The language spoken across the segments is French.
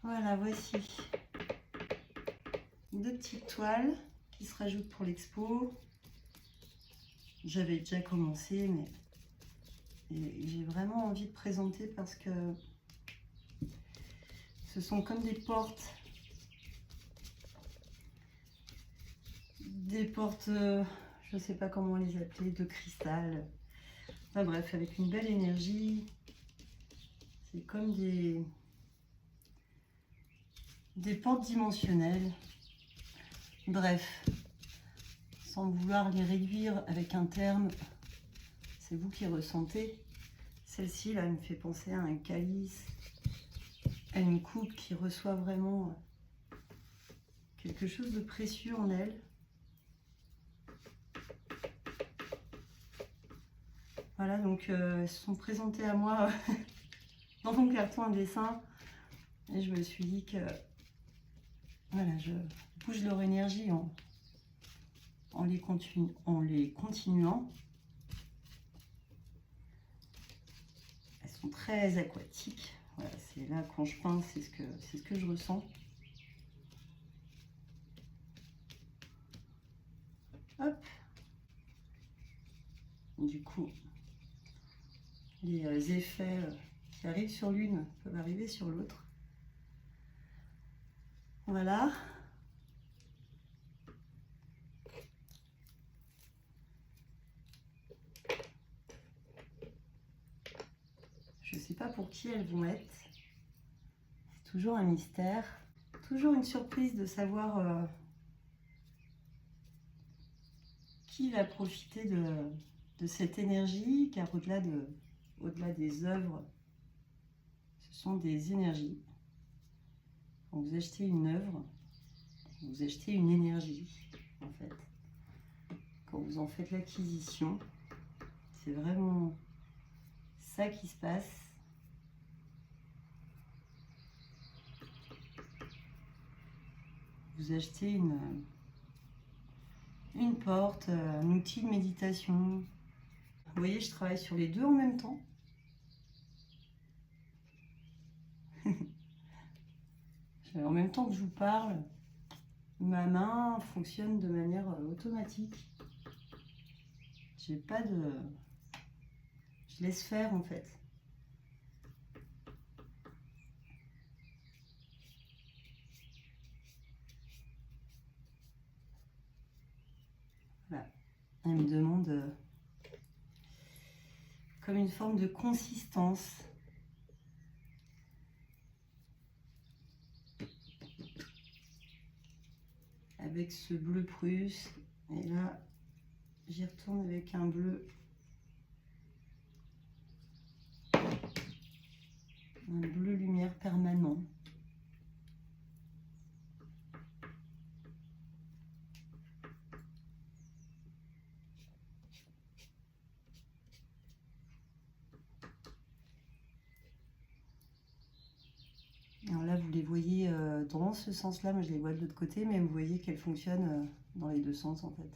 Voilà, voici 2 petites toiles qui se rajoutent pour l'expo. J'avais déjà commencé, mais j'ai vraiment envie de présenter parce que ce sont comme des portes, je ne sais pas comment les appeler, de cristal. Enfin bref, avec une belle énergie. C'est comme des portes dimensionnelles. Bref, sans vouloir les réduire avec un terme, c'est vous qui ressentez. Celle-ci, là, elle me fait penser à un calice, à une coupe qui reçoit vraiment quelque chose de précieux en elle. Voilà, donc elles se sont présentées à moi dans mon carton à dessin. Et je me suis dit que voilà, je bouge leur énergie en les continuant. Elles sont très aquatiques. Voilà, c'est là quand je peins, c'est ce que je ressens. Hop. Du coup, les effets qui arrivent sur l'une peuvent arriver sur l'autre. Voilà. Je ne sais pas pour qui elles vont être. C'est toujours un mystère. Toujours une surprise de savoir qui va profiter de cette énergie, car au-delà des œuvres, ce sont des énergies. Quand vous achetez une œuvre, vous achetez une énergie, en fait. Quand vous en faites l'acquisition, c'est vraiment ça qui se passe. Vous achetez une porte, un outil de méditation. Vous voyez, je travaille sur les deux en même temps. En même temps que je vous parle, ma main fonctionne de manière automatique. J'ai pas de... Je laisse faire en fait. Voilà. Elle me demande comme une forme de consistance. Avec ce bleu Prusse. Et là, j'y retourne avec un bleu. Un bleu lumière permanent. Alors là, vous les voyez dans ce sens-là, moi je les vois de l'autre côté, mais vous voyez qu'elles fonctionnent dans les deux sens en fait.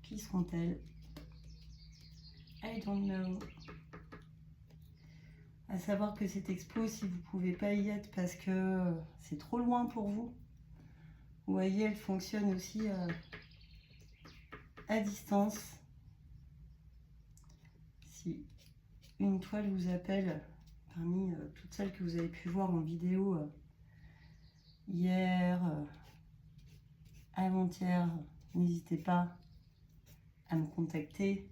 Qui seront-elles? I don't know. À savoir que cette expo, si vous ne pouvez pas y être parce que c'est trop loin pour vous, vous voyez, elle fonctionne aussi à distance. Si une toile vous appelle parmi toutes celles que vous avez pu voir en vidéo hier, avant-hier, n'hésitez pas à me contacter.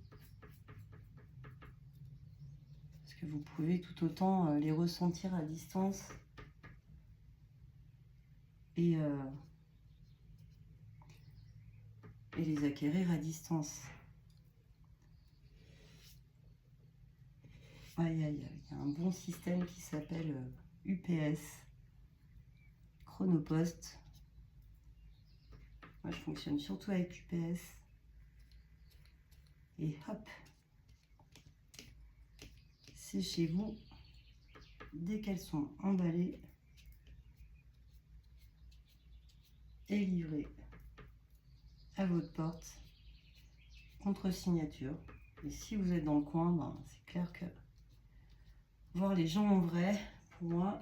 Parce que vous pouvez tout autant les ressentir à distance et les acquérir à distance. Aïe, aïe, aïe. Il y a un bon système qui s'appelle UPS, Chronopost. Moi, je fonctionne surtout avec UPS. Et hop, c'est chez vous dès qu'elles sont emballées et livrées à votre porte contre signature. Et si vous êtes dans le coin, ben, c'est clair que voir les gens en vrai, pour moi,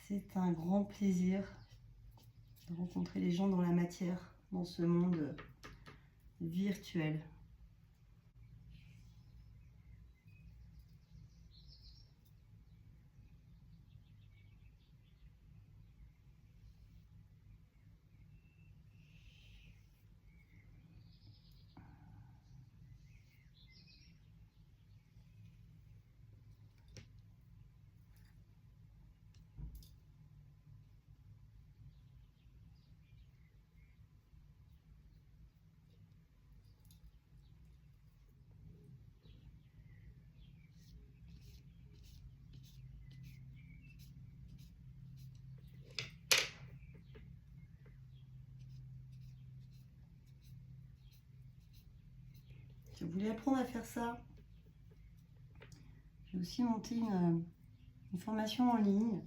c'est un grand plaisir de rencontrer les gens dans la matière, dans ce monde virtuel. Si vous voulez apprendre à faire ça, j'ai aussi monté une formation en ligne.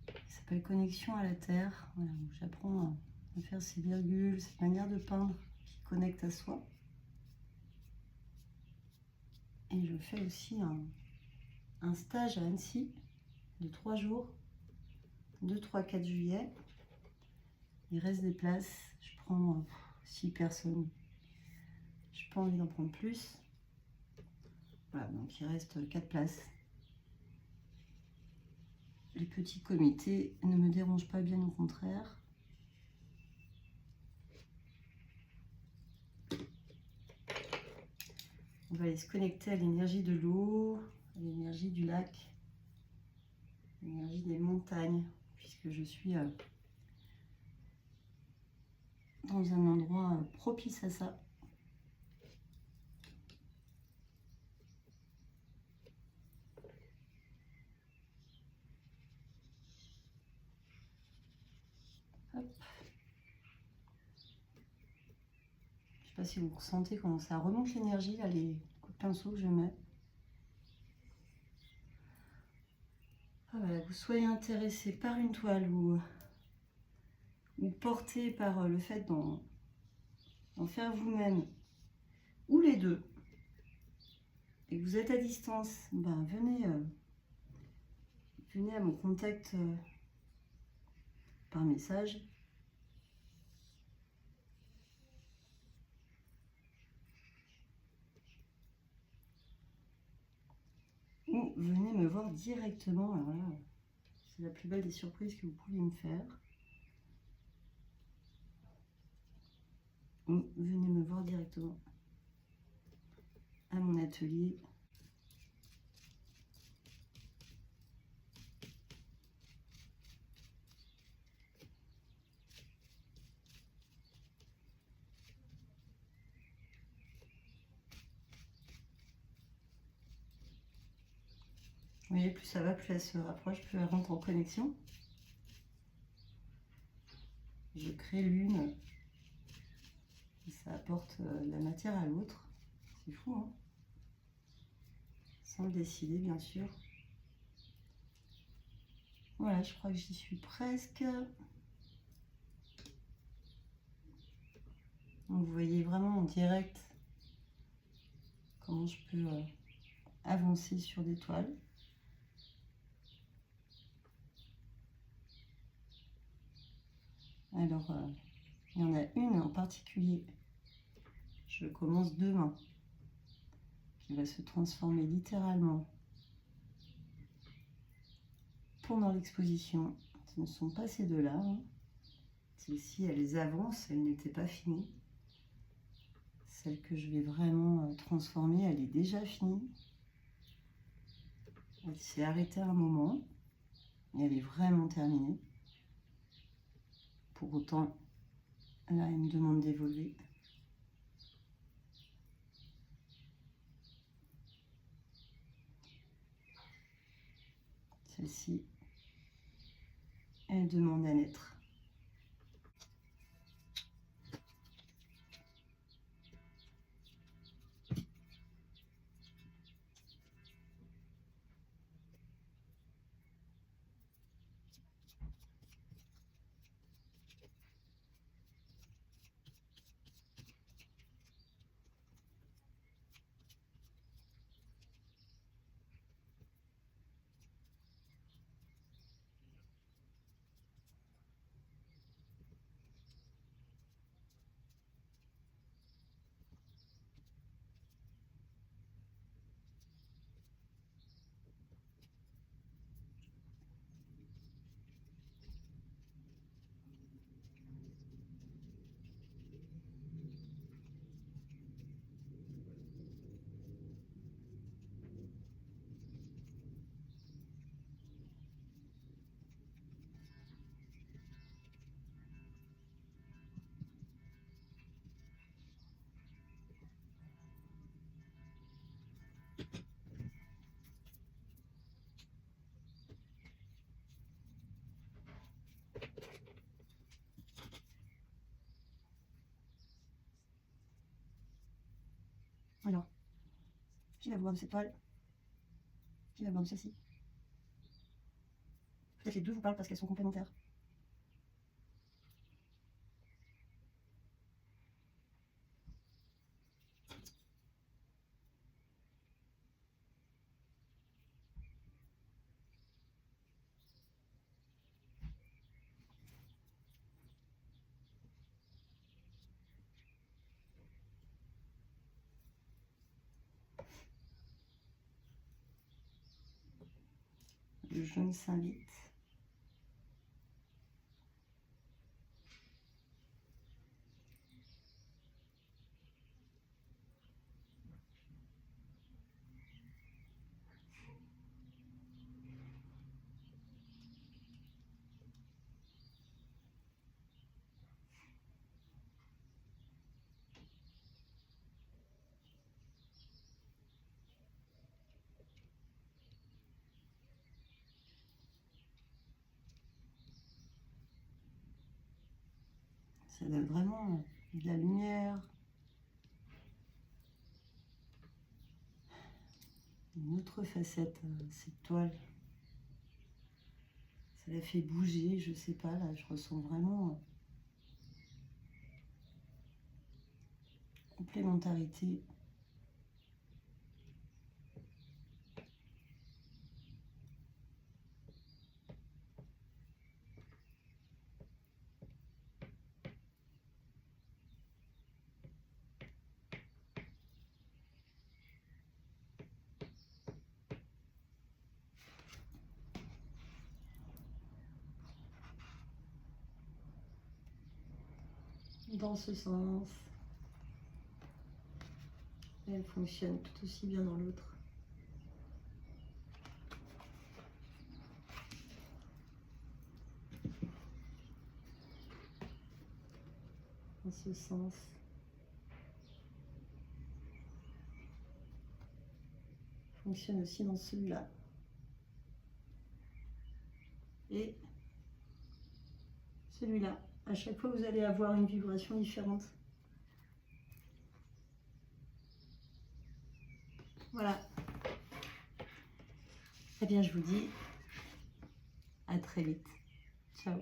Ça s'appelle Connexion à la Terre. Voilà, j'apprends à faire ces virgules, cette manière de peindre qui connecte à soi. Et je fais aussi un stage à Annecy de 3 jours, 2, 3, 4 juillet. Il reste des places. Je prends 6 personnes. Je n'ai pas envie d'en prendre plus. Voilà, donc il reste 4 places. Les petits comités ne me dérangent pas, bien au contraire. On va aller se connecter à l'énergie de l'eau, à l'énergie du lac, à l'énergie des montagnes, puisque je suis dans un endroit propice à ça. Hop. Je ne sais pas si vous ressentez comment ça remonte l'énergie, là, les coups de pinceau que je mets. Ah, voilà, que vous soyez intéressé par une toile ou porté par le fait d'en faire vous-même, ou les deux, et que vous êtes à distance, ben venez à mon contact par message. Ou venez me voir directement. Alors là, c'est la plus belle des surprises que vous pouvez me faire. Ou venez me voir directement à mon atelier. Vous voyez, plus ça va, plus elle se rapproche, plus elle rentre en connexion. Je crée l'une et ça apporte la matière à l'autre. C'est fou, hein? Sans le décider, bien sûr. Voilà, je crois que j'y suis presque. Donc vous voyez vraiment en direct comment je peux avancer sur des toiles. Alors, il y en a une en particulier, je commence demain, qui va se transformer littéralement pendant l'exposition. Ce ne sont pas ces deux-là. Hein. Celles-ci, elles avancent, elles n'étaient pas finies. Celle que je vais vraiment transformer, elle est déjà finie. Elle s'est arrêtée à un moment, et elle est vraiment terminée. Pour autant, là, elle me demande d'évoluer. Celle-ci, elle demande à naître. Qui va besoin de cette toile? Qui va besoin de celle-ci? Peut-être les deux vous parlent parce qu'elles sont complémentaires. Le jaune s'invite. Ça donne vraiment de la lumière. Une autre facette, cette toile. Ça la fait bouger, je sais pas, là, je ressens vraiment complémentarité. Dans ce sens, elle fonctionne tout aussi bien dans l'autre. Dans ce sens. Fonctionne aussi dans celui-là. Et celui-là. À chaque fois, vous allez avoir une vibration différente. Voilà. Eh bien, je vous dis à très vite. Ciao.